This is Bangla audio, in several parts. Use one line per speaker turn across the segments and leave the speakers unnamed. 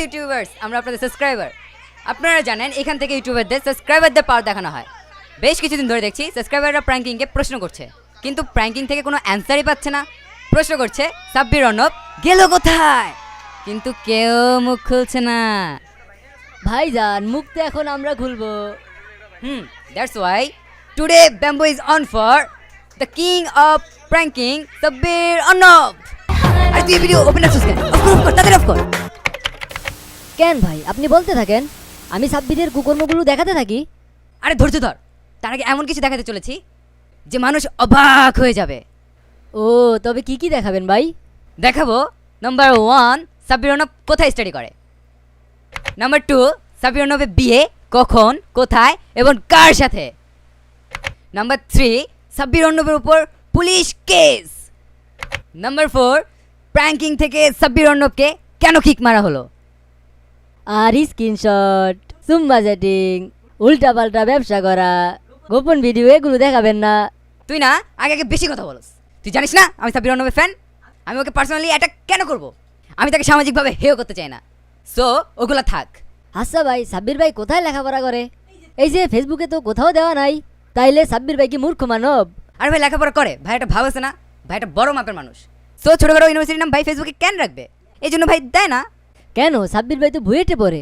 ইউটিউবার্স, আমরা আপনাদের সাবস্ক্রাইবার। আপনারা জানেন এখান থেকে ইউটিউবারদের সাবস্ক্রাইবারদের পাওয়ার দেখানো হয়। বেশ কিছুদিন ধরে দেখছি সাবস্ক্রাইবাররা প্র্যাঙ্কিংকে প্রশ্ন করছে, কিন্তু প্র্যাঙ্কিং থেকে কোনো অ্যান্সারই পাচ্ছে না। প্রশ্ন করছে সাব্বির অর্ণব গেল কোথায়, কিন্তু কেউ মুখ খুলছে না।
ভাইজান, মুখ তো এখন আমরা খুলবো।
That's why today bamboo is on for the king of pranking, Sabbir Arnab. আরে তুই ভিডিও ওপেন রাখছিস কেন? অফ কর, তাড়াতাড়ি অফ কর।
কেন ভাই, আপনি বলতে থাকেন, আমি সাব্বিরের কুকর্মগুলো দেখাতে থাকি।
আরে ধৈর্য ধর, তার আগে এমন কিছু দেখাতে চলেছি যে মানুষ অবাক হয়ে যাবে।
ও, তবে কি কি দেখাবেন ভাই?
দেখাবো নাম্বার 1 সাব্বির অর্ণব কোথায় স্টাডি করে, নাম্বার 2 সাব্বির অর্ণবের বিয়ে কখন, কোথায় এবং কার সাথে, নাম্বার 3 সাব্বির অর্ণবের উপর পুলিশ কেস, নাম্বার 4 প্র্যাঙ্কিং থেকে সাব্বির অর্ণবকে কেন কিক মারা হলো।
আর স্ক্রিনশট, সুম্বা চ্যাটিং, উল্টা পাল্টা ব্যবসা করা, গোপন ভিডিও এগুলো দেখাবেন না।
তুই না আগে আগে বেশি কথা বলস। তুই জানিস না আমি সাব্বির অর্ণবের ফ্যান। আমি ওকে পার্সোনালি অ্যাটাক কেন করব? আমি তাকে সামাজিকভাবে হেয় করতে চাই না। সো ওগুলা থাক।
আচ্ছা ভাই, সাব্বির ভাই কোথায় লেখাপড়া করে? এই যে ফেসবুকে তো কোথাও দেওয়া নাই, তাইলে সাব্বির ভাই কি মূর্খ মানব?
আর ভাই লেখাপড়া করে, ভাই একটা ভাব আছে না, ভাই একটা বড় মাপের মানুষ। সো ছোটখাটো ইউনিভার্সিটির নাম ভাই ফেসবুকে কেন রাখবে? এই জন্য ভাই দেয় না।
কেন, সাব্বির ভাই তো বুয়েটে পড়ে।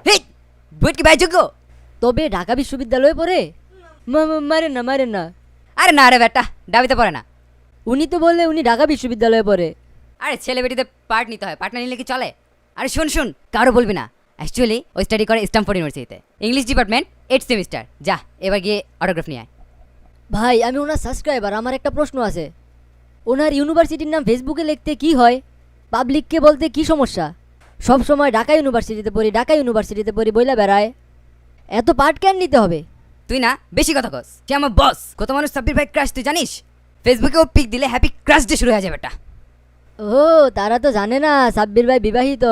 হে, বুয়েট কি ভাই যোগ্য?
তবে ঢাকা বিশ্ববিদ্যালয়ে পড়ে। মারেন না।
আরে না রে বেটা, ডাবিতে পড়ে না।
উনি তো বললে উনি ঢাকা বিশ্ববিদ্যালয়ে পড়ে।
আরে ছেলে বেটিতে পার্ট নিতে হয়, পার্ট না নিলে কি চলে? আরে শুন, কারো বলবি না। অ্যাকচুয়ালি ও স্টাডি করে স্ট্যামফোর্ড ইউনিভার্সিটিতে, ইংলিশ ডিপার্টমেন্ট, 8th সেমিস্টার। যা এবার গিয়ে অটোগ্রাফ নিয়ে আয়।
ভাই, আমি ওনার সাবস্ক্রাইবার, আমার একটা প্রশ্ন আছে। ওনার ইউনিভার্সিটির নাম ফেসবুকে লিখতে কি হয়? পাবলিককে বলতে কি সমস্যা? সব সময় ঢাকা ইউনিভার্সিটিতে পড়ি বইলা বেড়ায়। এত পার্ট কেন নিতে হবে?
তুই না বেশি কথা কস। সে আমার বস। কত মানুষ সাব্বির ভাই ক্রাশ তুই জানিস? ফেসবুকে ও পিক দিলে হ্যাপি ক্রাশ ডে শুরু হয়ে যাবে এটা।
ও, তারা তো জানে না সাব্বির ভাই বিবাহিত।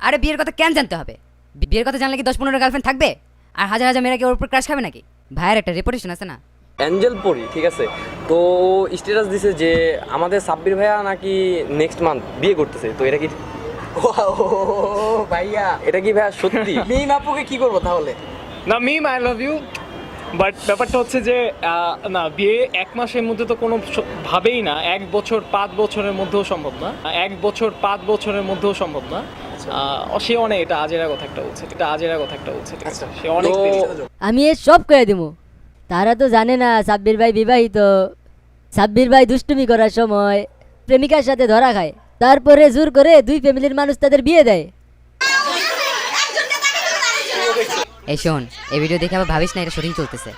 আরে বিয়ের কথা কেন জানতে হবে? বিয়ের কথা জানলে কি 10-15 গার্লফ্রেন্ড থাকবে? আর হাজার হাজার মেয়েরা কি ওর উপর ক্রাশ খাবে নাকি? ভাইয়ের একটা রেপুটেশন আছে না।
অ্যাঞ্জেল পরি, ঠিক আছে। তো স্ট্যাটাস দিছে যে আমাদের সাব্বির ভাইয়া নাকি নেক্সট মান্থ বিয়ে করতেছে। তো এটা কি
ভাইয়া,
এটা কি ভাইয়া সত্যি?
মিম আপুকে কি করবো তাহলে?
না মিম, আই লাভ ইউ, বাট ব্যাপারটা হচ্ছে যে না, বিয়ে 1 মাসের মধ্যে তো কোনো ভাবেই না। 1 বছর 5 বছরের মধ্যেও সম্ভব না। 1 বছর 5 বছরের মধ্যেও সম্ভব না। সে অনেক এটা আজেরা কথা একটা বলছে, ঠিক আছে? সে অনেক
আমি এ সব কয়ে দিব। তারা তো জানে না সাব্বির ভাই বিবাহিত। সাব্বির ভাই দুষ্টুমি করার সময় প্রেমিকার সাথে ধরা খায়, তারপরে জোর করে 2 ফ্যামিলির মানুষ তাদের বিয়ে দেয়।
এই শোন, এই ভিডিও দেখে আবার ভাবিস না এটা শুটিং চলতেছে।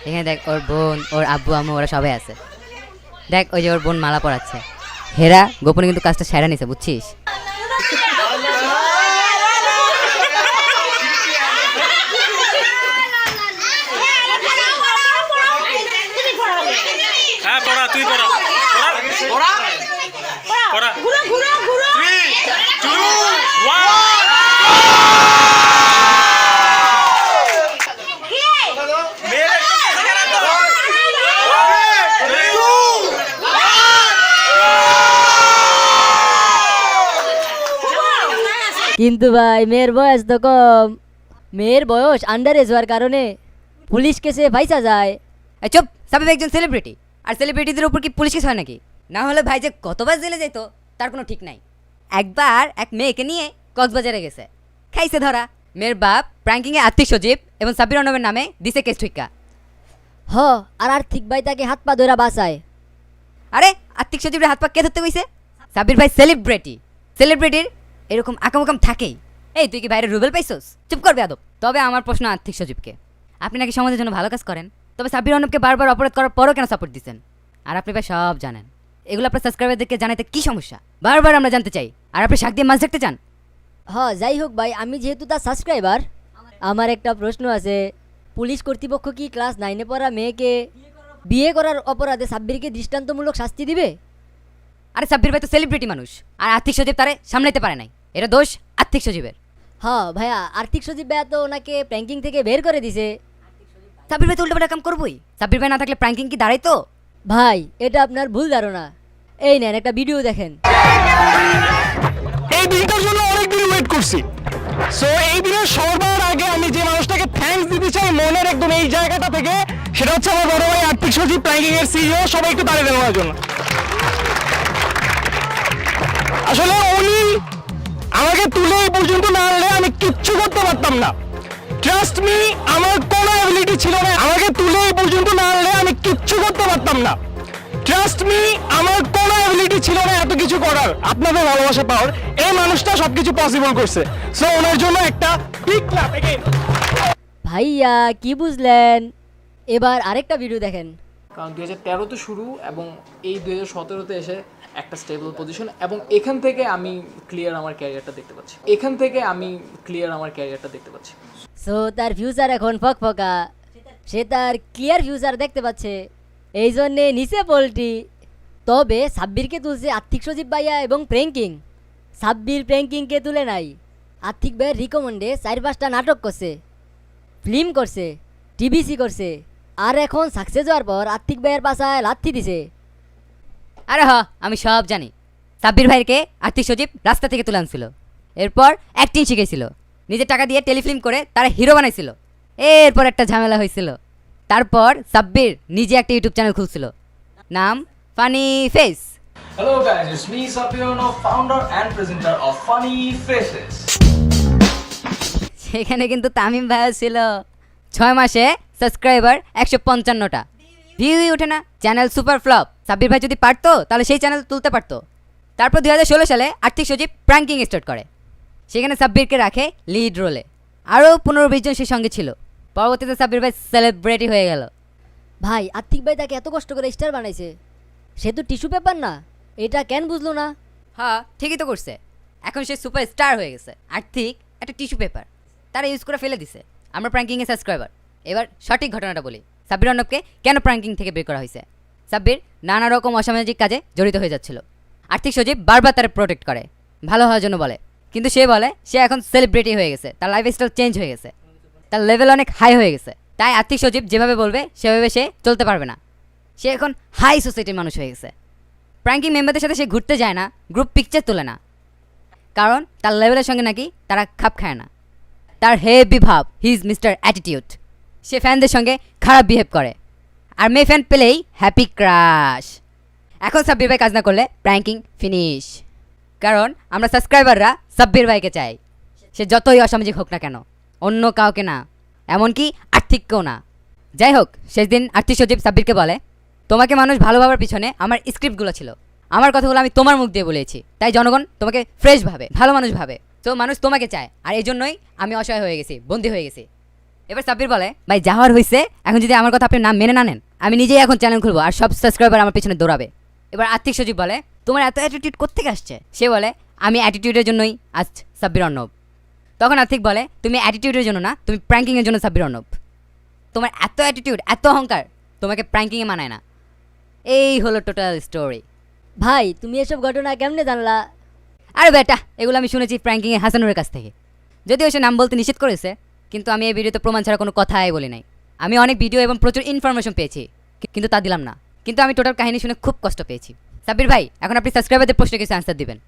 এখানে দেখ ওর বোন, ওর আব্বু আম্মু ওরা সবাই আছে। দেখ ওই যে ওর বোন মালা পরাচ্ছে। হেরা গোপনে কিন্তু কাজটা সেরা নিছে, বুঝছিস?
হ্যাঁ পড়া, তুই পড়া। পড়া 3, 2, 1।
কিন্তু ভাই, মেয়ের বয়স তো কম। মেয়ের বয়স আন্ডার এজ হওয়ার কারণে পুলিশ কেসে ফাইসা যায়।
এই চুপ, সাবিব একজন সেলিব্রিটি। আর সেলিব্রিটিদের উপর কি পুলিশ কেস হয় নাকি? না হলে ভাই যে কতবার জেলে যেত তার কোনো ঠিক নাই। একবার এক মেয়েকে নিয়ে কক্সবাজারে গেছে, খাইছে ধরা। মেয়ের বাপ প্র্যাঙ্কিংয়ে আর্থিক সচিব এবং সাব্বির অর্ণবের নামে দিছে কেস ঠিকা।
আর আর্থিক ভাই তাকে হাত পা ধরা বাঁচায়।
আরে আর্থিক সচিবের হাত পা কে ধরতে কইছে? সাব্বির ভাই সেলিব্রিটির এরকম আকাম থাকেই। এই তুই কি বাইরে রুবেল পাইছস? চুপ করবে আদব। তবে আমার প্রশ্ন আর্থিক সচিবকে, আপনি নাকি সমাজের জন্য ভালো কাজ করেন, তবে সাব্বির অর্ণবকে বারবার অপরাধ করার পরও কেন সাপোর্ট দিচ্ছেন? আর আপনি ভাই সব জানেন, এগুলো আপনার সাবস্ক্রাইবারদেরকে জানাতে কি সমস্যা? বারবার আমরা জানতে চাই। আর আপনি শাক দিয়ে মাছ দেখতে চান?
যাই হোক ভাই, আমি যেহেতু তার সাবস্ক্রাইবার, আমার একটা প্রশ্ন আছে। পুলিশ কর্তৃপক্ষ কি ক্লাস 9-এ পড়া মেয়েকে বিয়ে করার অপরাধে সাব্বিরকে দৃষ্টান্তমূলক শাস্তি দিবে?
আরে সাব্বির ভাই তো সেলিব্রিটি মানুষ, আর আর্থিক সচিব তারে সামলাইতে পারে নাই। এটা দোষ আর্থিক সচিবের।
ভাইয়া, আর্থিক সচিব ভাইয়া তো ওনাকে প্র্যাঙ্কিং থেকে বের করে দিছে।
সাব্বির ভাই তো উল্টোপাল্টা কাম করবই। সাব্বির ভাই না থাকলে প্র্যাঙ্কিং কি দাঁড়াইতো?
ভাই, এটা আপনার ভুল ধারণা। এই নেন একটা ভিডিও দেখেন।
এই ভিডিওর জন্য অনেক দিন
সেলিব্রেট করছি। সো এই দিনে সবার আগে আমি যে মানুষটাকে থ্যাঙ্কস দিতে চাই মনের একদম এই জায়গাটা থেকে, সেটা হচ্ছে আমার বড় ভাই আর্থিক সচিব, প্র্যাঙ্কিং এর সিইও। সবাই একটু তাড়িয়ে দেওয়ার জন্য। আসলে উনি আমাকে তুলে এই পর্যন্ত না আনলে আমি কিচ্ছু করতে পারতাম না। ট্রাস্ট মি, আমার কোনো অ্যাবিলিটি ছিল না। আমাকে তুলে এই পর্যন্ত না আনলে আমি কিচ্ছু করতে পারতাম না। ট্রাস্ট মি, আমার কোনো অ্যাবিলিটি ছিল না এত কিছু করার। আপনাদের ভালোবাসা পাওয়ার এই মানুষটা সবকিছু পসিবল করছে। সো ওনার জন্য একটা বিগ ক্ল্যাপ এগেইন।
ভাইয়া কি বুঝলেন? এবার আরেকটা ভিডিও দেখেন।
কারণ 2013-তে শুরু এবং এই 2017-তে এসে একটা স্টেবল পজিশন, এবং এখান থেকে আমি ক্লিয়ার আমার ক্যারিয়ারটা দেখতে পাচ্ছি।
সো তার ফিউচার এখন ফকফকা, সে তার ক্লিয়ার ফিউচার দেখতে পাচ্ছে, এই জন্যে নিচে পোল্ট্রি। তবে সাব্বিরকে তুলছে আর্থিক সচিব ভাইয়া এবং প্র্যাঙ্কিং। সাব্বির প্র্যাঙ্কিংকে তুলে নাই। আর্থিক ভাইয়ের রিকমেন্ডে 4-5টা নাটক করছে, ফিল্ম করছে, টিভিসি করছে, আর এখন সাকসেস হওয়ার পর আর্থিক ভাইয়ের পাশায় লাথি দিছে।
আরে হ, আমি সব জানি। সাব্বির ভাইকে আর্থিক সচিব রাস্তা থেকে তুলে আনছিল, এরপর অ্যাক্টিং শিখেছিল, নিজের টাকা দিয়ে টেলিফিল্ম করে তারা হিরো বানাইছিল। এরপর একটা ঝামেলা হয়েছিল, তারপর সাব্বির নিজে একটা ইউটিউব চ্যানেল খুলছিল, নাম funny face.
Hello guys, it's me Sapirano, founder and presenter of Funny Faces.
সেখানে কিন্তু তামিম ভাইও ছিল। 6 মাসে সাবস্ক্রাইবার 155টা, ভিউই ওঠে না, চ্যানেল সুপার ফ্লপ। সাব্বির ভাই যদি পারতো তাহলে সেই চ্যানেল তুলতে পারতো। তারপর 2016 সালে আর্থিক সচিব প্র্যাঙ্কিং স্টার্ট করে, সেখানে সাব্বিরকে রাখে লিড রোলে, আরও 15-20 জন সে সঙ্গে ছিল। পরবর্তীতে সাব্বির ভাই সেলিব্রিটি হয়ে গেল।
ভাই আর্থিক ভাই তাকে এত কষ্ট করে স্টার বানাইছে, সে তো টিস্যু পেপার না, এটা কেন বুঝলো না?
হ্যাঁ, ঠিকই তো করছে। এখন সে সুপার স্টার হয়ে গেছে। আর্থিক একটা টিস্যু পেপার, তারা ইউজ করে ফেলে দিছে। আমরা প্র্যাঙ্কিংয়ে সাবস্ক্রাইবার। এবার সঠিক ঘটনাটা বলি, সাব্বির অর্ণবকে কেন প্র্যাঙ্কিং থেকে বের করা হয়েছে। সাব্বির নানা রকম অসামাজিক কাজে জড়িত হয়ে যাচ্ছিল। আর্থিক সচিব বারবার তারা প্রোটেক্ট করে, ভালো হওয়ার জন্য বলে, কিন্তু সে বলে সে এখন সেলিব্রিটি হয়ে গেছে, তার লাইফস্টাইল চেঞ্জ হয়ে গেছে, তার লেভেল অনেক হাই হয়ে গেছে। তাই আর্থিক সচিব যেভাবে বলবে সেভাবে সে চলতে পারবে না। সে এখন হাই সোসাইটির মানুষ হয়ে গেছে। প্র্যাঙ্কিং মেম্বারদের সাথে সে ঘুরতে যায় না, গ্রুপ পিকচার তোলে না, কারণ তার লেভেলের সঙ্গে নাকি তারা খাপ খায় না। তার হেভি ভাব, হি ইজ মিস্টার অ্যাটিটিউড। সে ফ্যানদের সঙ্গে খারাপ বিহেভ করে, আর মেয়ে ফ্যান পেলেই হ্যাপি ক্রাশ। এখন সাব্বির ভাই কাজ না করলে প্র্যাঙ্কিং ফিনিশ, কারণ আমরা সাবস্ক্রাইবাররা সাব্বির ভাইকে চাই, সে যতই অসামাজিক হোক না কেন, অন্য কাউকে না, এমনকি আর্থিককেও না। যাই হোক, শেষ দিন আর্থিক সচিব সাব্বিরকে বলে, তোমাকে মানুষ ভালো ভাবার পিছনে আমার স্ক্রিপ্টগুলো ছিল, আমার কথাগুলো আমি তোমার মুখ দিয়ে বলেছি, তাই জনগণ তোমাকে ফ্রেশ ভাবে, ভালো মানুষ ভাবে, তো মানুষ তোমাকে চায়, আর এই জন্যই আমি অসহায় হয়ে গেছি, বন্দী হয়ে গেছি। এবার সাব্বির বলে, ভাই যাওয়ার হয়েছে, এখন যদি আমার কথা আপনি নাম মেনে না নেন, আমি নিজেই এখন চ্যানেল খুলবো আর সব সাবস্ক্রাইবার আমার পিছনে দৌড়াবে। এবার আর্থিক সচিব বলে, তোমার এত অ্যাটিটিউড কোত্থেকে আসছে? সে বলে, আমি অ্যাটিটিউডের জন্যই আজ সাব্বির অর্ণব। তখন আর্থিক বলে, তুমি অ্যাটিটিউডের জন্য না, তুমি প্র্যাঙ্কিংয়ের জন্য সাব্বির অর্ণব। তোমার এত অ্যাটিটিউড, এত অহংকার, তোমাকে প্র্যাঙ্কিংয়ে মানায় না। এই হলো টোটাল স্টোরি।
ভাই তুমি এসব ঘটনা কেমনে জানলা?
আরে বেটা, এগুলো আমি শুনেছি প্র্যাঙ্কিংয়ে হাসানুরের কাছ থেকে, যদিও সে নাম বলতে নিষেধ করেছে, কিন্তু আমি এই ভিডিওতে প্রমাণ ছাড়া কোনো কথাই বলি নাই। আমি অনেক ভিডিও এবং প্রচুর ইনফরমেশন পেয়েছি, কিন্তু তা দিলাম না। কিন্তু আমি টোটাল কাহিনী শুনে খুব কষ্ট পেয়েছি। সাব্বির ভাই, এখন আপনি সাবস্ক্রাইবারদের প্রশ্নে কিছু অ্যান্সার দিবেন।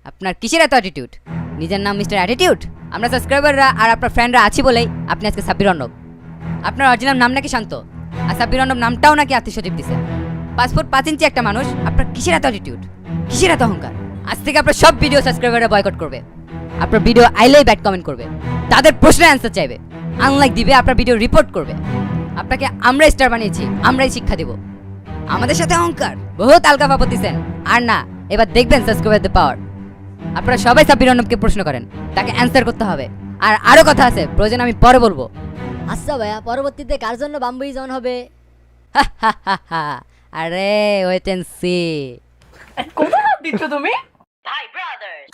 আপনার কিসের এত অ্যাটিটিউড? নিজের নাম মিস্টার অ্যাটিটিউড? আমরা সাবস্ক্রাইবাররা আর আপনার ফ্রেন্ডরা আছি বলেই আপনি আজকে সাব্বির অর্ণব। আপনার অরিজিনাল নাম নাকি শান্ত, আর সাব্বির অর্ণব নামটাও নাকি আর্থিক সচিব দিছে। 5 ফুট 5 ইঞ্চি একটা মানুষ, আপনার কিসের এত অ্যাটিটিউড, কিসের এত অহংকার? আজ থেকে আপনার সব ভিডিও সাবস্ক্রাইবাররা বয়কট করবে, আপনার ভিডিও আইলেই ব্যাড কমেন্ট করবে, তাদের প্রশ্নের অ্যান্সার চাইবে, আনলাইক দিবে, আপনার ভিডিও রিপোর্ট করবে। আপনাকে আমরা স্টার বানিয়েছি, আমরাই শিক্ষা দেব। আমাদের সাথে অহংকার, বহুত আলগা ভাবত দিচ্ছেন। আর না, এবার দেখবেন সাবস্ক্রাইবারদের পাওয়ার। আপনারা সবাই সাব্বির অর্ণবকে প্রশ্ন করেন, তাকে অ্যান্সার করতে হবে। আর আরও কথা আছে, প্রয়োজন আমি পরে বলবো।
আচ্ছা ভাইয়া, পরবর্তীতে কার জন্য বাম্বুই জন হবে?
আরে ওয়েট এন্ড সি।
কোথায় দিচ্ছ তুমি? ভাই ব্রাদার্স